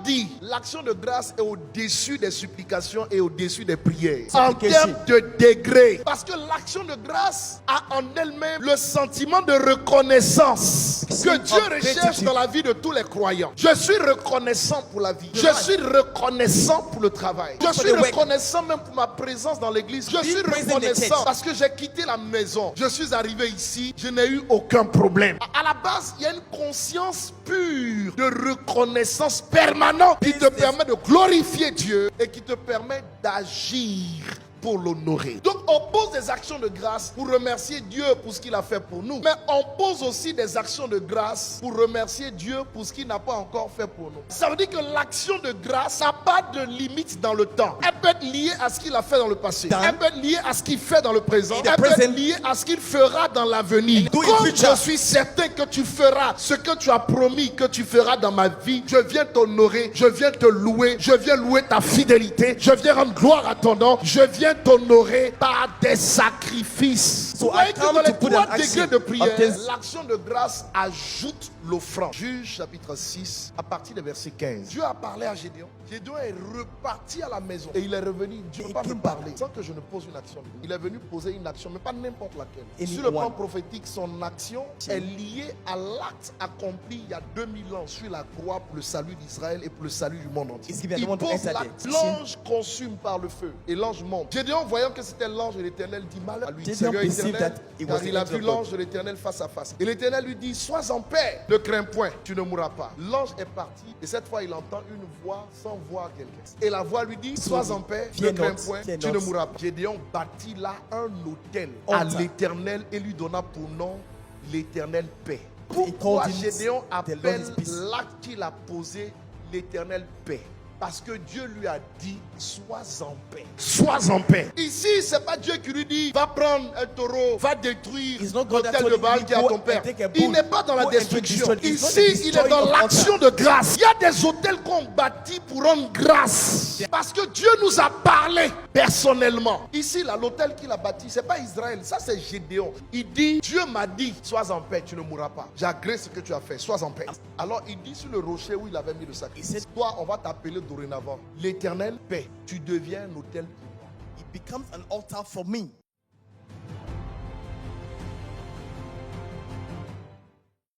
dit l'action de grâce est au-dessus des supplications et au-dessus des prières. En termes de degré. Parce que l'action de grâce a en elle-même le sentiment de reconnaissance que Dieu recherche dans la vie de tous les croyants. Je suis reconnaissant pour la vie. Je suis reconnaissant pour le travail. Je suis reconnaissant même pour ma présence dans l'église. Je suis reconnaissant parce que j'ai quitté la maison. Je suis arrivé ici. Je n'ai eu aucun problème. À la base, il y a une conscience pure de reconnaissance permanente qui te permet de glorifier Dieu et qui te permet d'agir pour l'honorer. Donc on pose des actions de grâce pour remercier Dieu pour ce qu'il a fait pour nous. Mais on pose aussi des actions de grâce pour remercier Dieu pour ce qu'il n'a pas encore fait pour nous. Ça veut dire que l'action de grâce n'a pas de limite dans le temps. Elle peut être liée à ce qu'il a fait dans le passé. Elle peut être liée à ce qu'il fait dans le présent. Elle peut être liée à ce qu'il fera dans l'avenir. Comme je suis certain que tu feras ce que tu as promis que tu feras dans ma vie, je viens t'honorer, je viens te louer, je viens louer ta fidélité, je viens rendre gloire à ton nom, je viens t'honorer par des sacrifices. Vous voyez que dans les 3 degrés de prière, l'action de grâce ajoute l'offrande. Juge chapitre 6, à partir du verset 15. Dieu a parlé à Gédéon. Gédéon est reparti à la maison et il est revenu. Dieu ne peut pas me parler sans que je ne pose une action. Il est venu poser une action, mais pas n'importe laquelle. Sur le plan prophétique, son action est liée à l'acte accompli il y a 2000 ans sur la croix pour le salut d'Israël et pour le salut du monde entier. Il pose l'acte. L'ange consume par le feu et l'ange monte. Gédéon, voyant que c'était l'ange de l'Éternel, dit malheur à lui, Seigneur éternel, car il a vu l'ange de l'Éternel face à face. Et l'Éternel lui dit, sois en paix, ne crains point, tu ne mourras pas. L'ange est parti et cette fois il entend une voix sans voir quelqu'un. Et la voix lui dit, sois en paix, ne crains point, tu ne mourras pas. Gédéon bâtit là un autel à l'Éternel et lui donna pour nom l'Éternel paix. Pourquoi Gédéon appelle l'acte qu'il a posé l'Éternel paix? Parce que Dieu lui a dit, sois en paix. Sois en paix. Ici, c'est pas Dieu qui lui dit, va prendre un taureau, va détruire l'autel de Baal qui est à ton père. Il n'est pas dans la destruction. Ici, il est dans l'action de grâce. Il y a des autels qu'on bâtit pour rendre grâce. Parce que Dieu nous a parlé personnellement. Ici, là, l'autel qu'il a bâti, c'est pas Israël, ça c'est Gédéon. Il dit, Dieu m'a dit, sois en paix, tu ne mourras pas. J'ai agréé ce que tu as fait, sois en paix. Alors il dit sur le rocher où il avait mis le sacrifice, toi, on va t'appeler dorénavant l'Éternel paix. Tu deviens un autel pour moi. It becomes an altar for me.